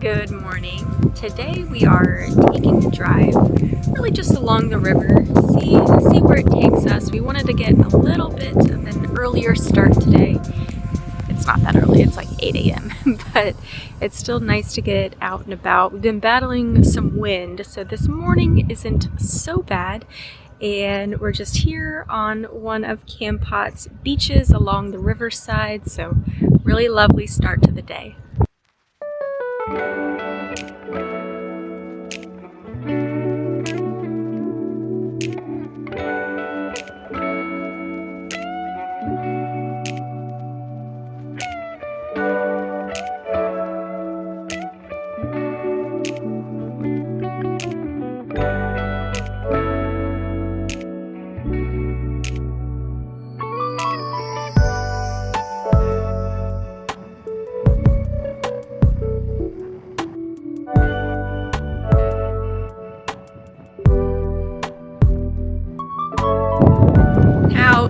Good morning. Today we are taking a drive, really just along the river, see where it takes us. We wanted to get a little bit of an earlier start today. It's not that early, it's like 8 a.m. but it's still nice to get out and about. We've been battling some wind, so this morning isn't so bad. And we're just here on one of Kampot's beaches along the riverside, so really lovely start to the day.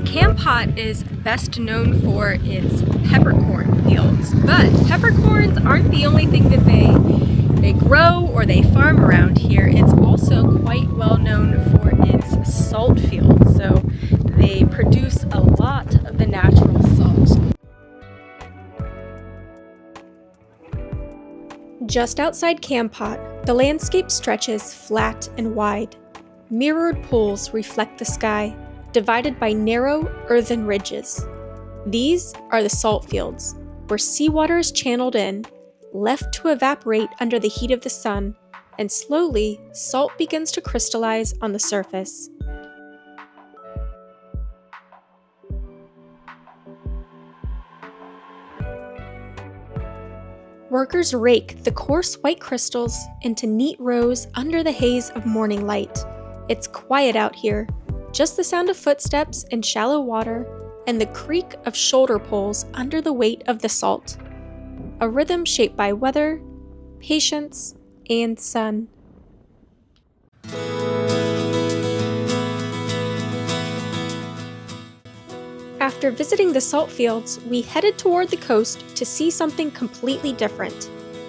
Kampot is best known for its peppercorn fields, but peppercorns aren't the only thing that they grow or they farm around here. It's also quite well known for its salt fields, so they produce a lot of the natural salt. Just outside Kampot, the landscape stretches flat and wide. Mirrored pools reflect the sky, divided by narrow earthen ridges. These are the salt fields, where seawater is channeled in, left to evaporate under the heat of the sun, and slowly salt begins to crystallize on the surface. Workers rake the coarse white crystals into neat rows under the haze of morning light. It's quiet out here. Just the sound of footsteps in shallow water and the creak of shoulder poles under the weight of the salt. A rhythm shaped by weather, patience, and sun. After visiting the salt fields, we headed toward the coast to see something completely different,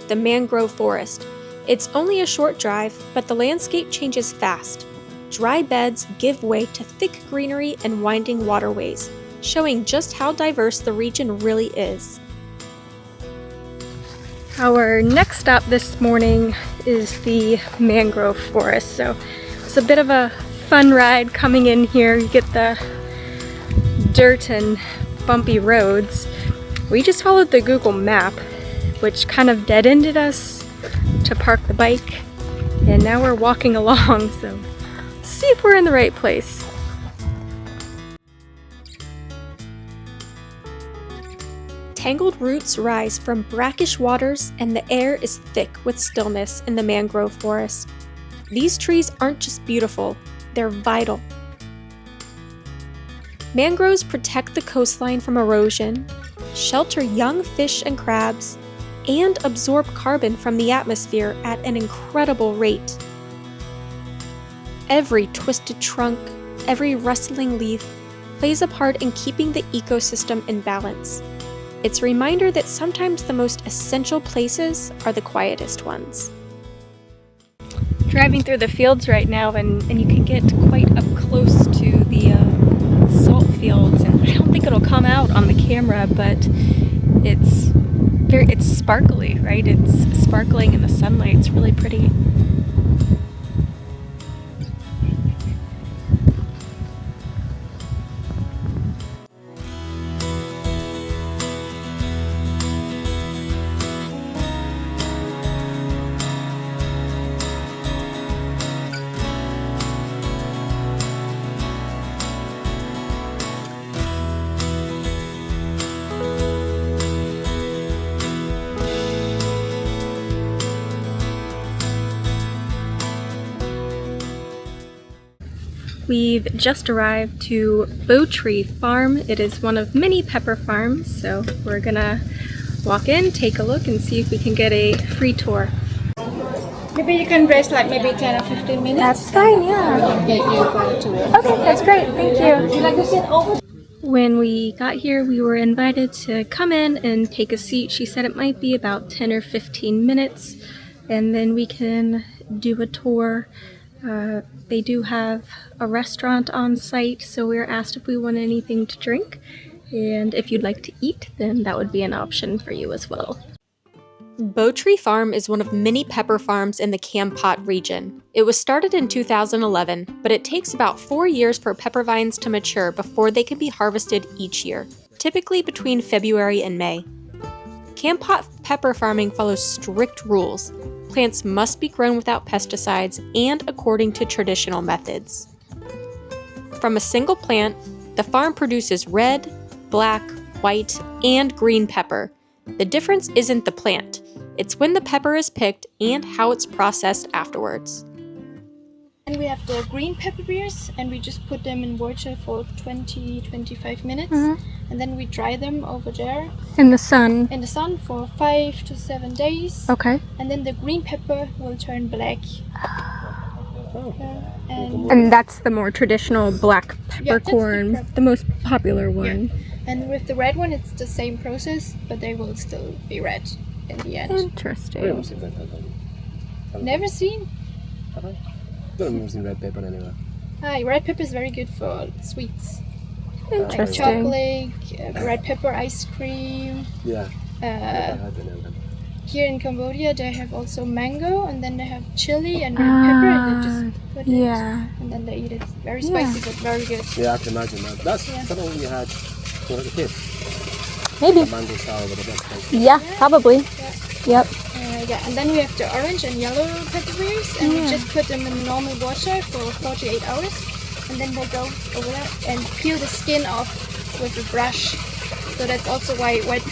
the mangrove forest. It's only a short drive, but the landscape changes fast. Dry beds give way to thick greenery and winding waterways, showing just how diverse the region really is. Our next stop this morning is the mangrove forest, so it's a bit of a fun ride coming in here. You get the dirt and bumpy roads. We just followed the Google map, which kind of dead-ended us to park the bike, and now we're walking along, so see if we're in the right place. Tangled roots rise from brackish waters and the air is thick with stillness in the mangrove forest. These trees aren't just beautiful, they're vital. Mangroves protect the coastline from erosion, shelter young fish and crabs, and absorb carbon from the atmosphere at an incredible rate. Every twisted trunk, every rustling leaf plays a part in keeping the ecosystem in balance. It's a reminder that sometimes the most essential places are the quietest ones. Driving through the fields right now and you can get quite up close to the salt fields, and I don't think it'll come out on the camera, but it's sparkly, right? It's sparkling in the sunlight. It's really pretty. We've just arrived to Bow Tree Farm. It is one of many pepper farms, so we're gonna walk in, take a look, and see if we can get a free tour. Maybe you can rest like maybe 10 or 15 minutes. That's fine, yeah. We can get you for a tour. Okay, that's great. Thank you. Would you like to sit over? When we got here, we were invited to come in and take a seat. She said it might be about 10 or 15 minutes, and then we can do a tour. They do have a restaurant on site, so we were asked if we want anything to drink. And if you'd like to eat, then that would be an option for you as well. Bowtree Farm is one of many pepper farms in the Kampot region. It was started in 2011, but it takes about 4 years for pepper vines to mature before they can be harvested each year, typically between February and May. Kampot pepper farming follows strict rules. Plants must be grown without pesticides and according to traditional methods. From a single plant, the farm produces red, black, white, and green pepper. The difference isn't the plant, it's when the pepper is picked and how it's processed afterwards. And we have the green pepper beers, and we just put them in water for 20-25 minutes, and then we dry them over there In the sun. in the sun for 5 to 7 days. Okay. And then the green pepper will turn black. And that's the more traditional black Yeah, that's peppercorn, the most popular one. And with the red one, it's the same process, but they will still be red in the end. Interesting. Never seen? Have I? Don't remember seeing red pepper anywhere. Red pepper is very good for sweets. Like Interesting. chocolate, red pepper ice cream. Yeah. I had that now then. Here in Cambodia, they have also mango, and then they have chili and red pepper, and they just put it, and then they eat it. Very spicy, but very good. Yeah, I can imagine that. That's something you had when at the kid. Maybe. A mango sour with a bit of spice. Yeah, probably. Yep. And then we have the orange and yellow pepper beers, and we just put them in normal water for 48 hours, and then they go over that and peel the skin off with a brush. So that's also why white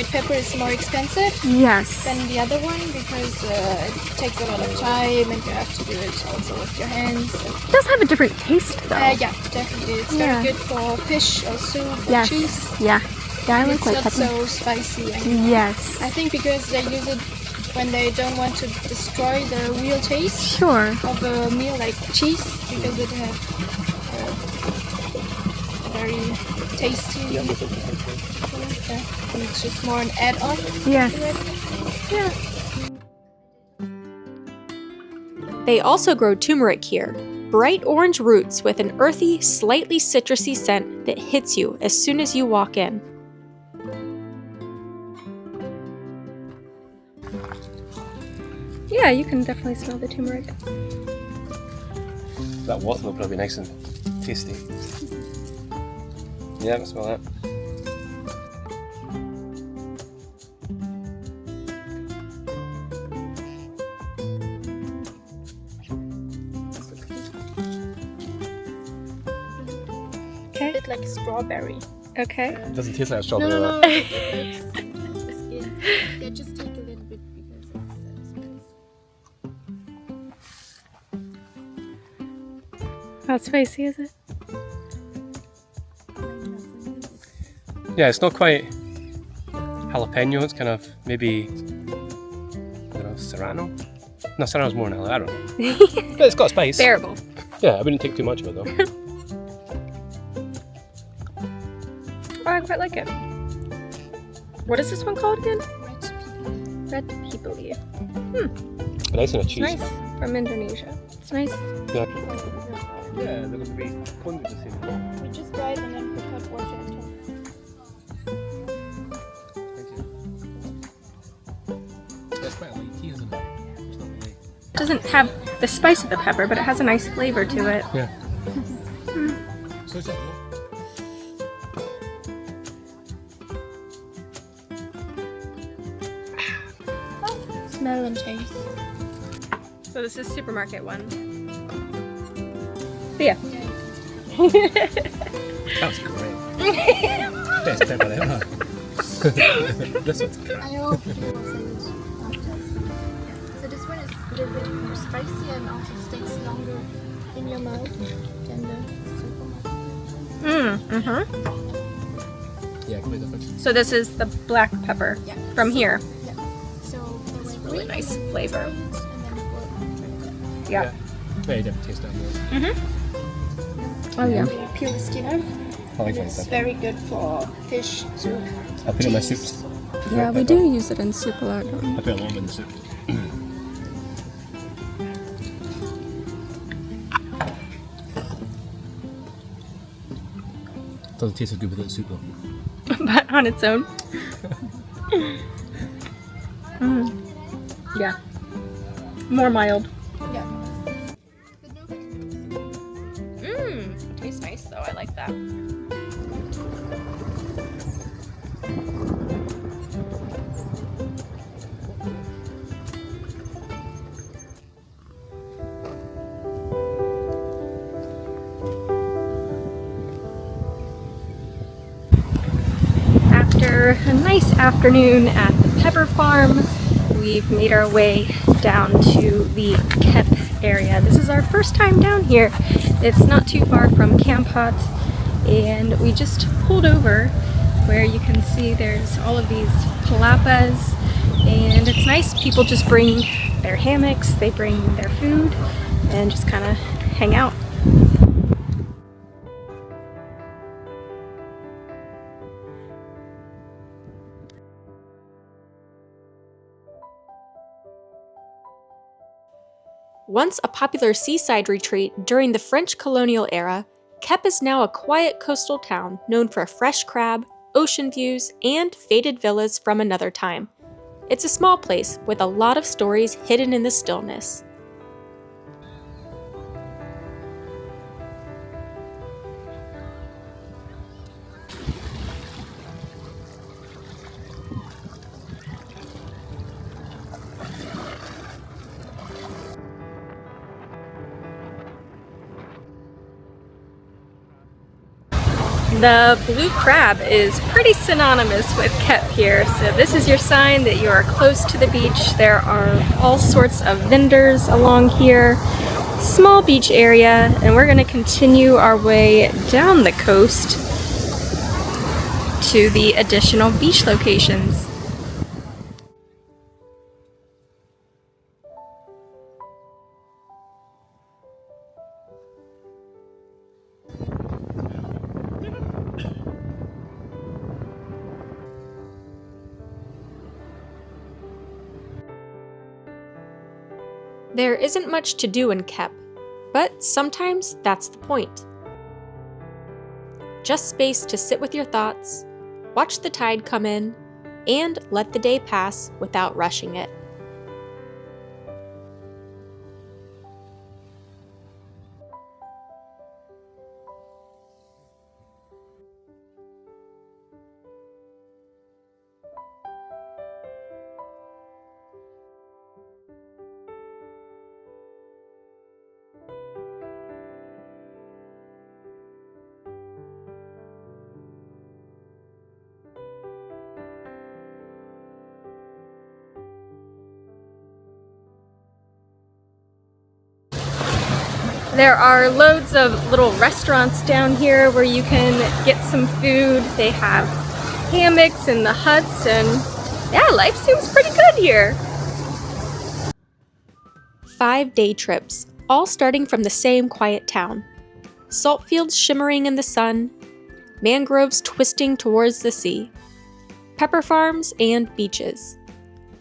pepper is more expensive Yes. than the other one, because it takes a lot of time, and you have to do it also with your hands. It does have a different taste though. Yeah, definitely. It's very good for fish or soup or cheese. Yeah. Yeah, I like It's white not pepper. so spicy anymore. Yes. I think because they use it when they don't want to destroy the real taste Sure. of a meal like cheese, because it has a very tasty. And it's just more an add-on. Yes. Yeah. They also grow turmeric here. Bright orange roots with an earthy, slightly citrusy scent that hits you as soon as you walk in. Yeah, you can definitely smell the turmeric. That water will probably be nice and tasty. Yeah, I can smell that. A bit like strawberry. Okay. It doesn't taste like a strawberry. No. though. It's the skin. Yeah, just take a little bit because it's How spicy is it? Yeah, it's not quite jalapeno. It's kind of maybe, I don't know, serrano? No, serrano's more than jalapeno. I don't know. But it's got spice. Bearable. Yeah, I wouldn't take too much of it though. Oh, I quite like it. What is this one called again? red Red leaf. Nice and a cheese. Nice. From Indonesia. It's nice. Yeah, they're going to be pointed the same. We just dry it and then put hot water on top. That's quite a light tea, isn't it? It's not really. It doesn't have the spice of the pepper, but it has a nice flavor to it. Yeah. So it's just Smell and taste. So this is supermarket one. But yeah. That was great. Best pepper ever. This one's great. I hope you will send it after. So this one is a little bit more spicy and also stays longer in your mouth than the supermarket. Yeah, completely different. So this is the black pepper from here. Yeah. So It's really nice flavor. and then we'll Yeah. Very different taste down there. Oh yeah. peel the skin off. I like It's Sangkae. very good for fish soup. I put it in my soups. Yeah, we do use it in soup a lot. Don't we? I put a lot in the soup. Doesn't taste so good without soup though. But on its own. Yeah. More mild. Yeah. Tastes nice though. I like that. After a nice afternoon at the pepper farm, we've made our way down to the Kep area. This is our first time down here. It's not too far from Kampot, and we just pulled over where you can see there's all of these palapas, and it's nice. People just bring their hammocks, they bring their food, and just kind of hang out. Once a popular seaside retreat during the French colonial era, Kep is now a quiet coastal town known for fresh crab, ocean views, and faded villas from another time. It's a small place with a lot of stories hidden in the stillness. The blue crab is pretty synonymous with Kep here, so this is your sign that you are close to the beach. There are all sorts of vendors along here, small beach area, and we're going to continue our way down the coast to the additional beach locations. There isn't much to do in Kep, but sometimes that's the point. Just space to sit with your thoughts, watch the tide come in, and let the day pass without rushing it. There are loads of little restaurants down here where you can get some food. They have hammocks in the huts, and yeah, life seems pretty good here. 5 day trips, all starting from the same quiet town. Salt fields shimmering in the sun, mangroves twisting towards the sea, pepper farms and beaches.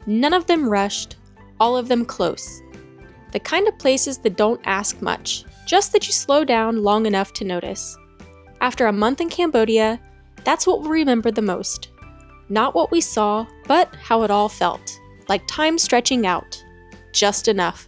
None of them rushed, all of them close. The kind of places that don't ask much, just that you slow down long enough to notice. After a month in Cambodia, that's what we'll remember the most. Not what we saw, but how it all felt, like time stretching out, just enough.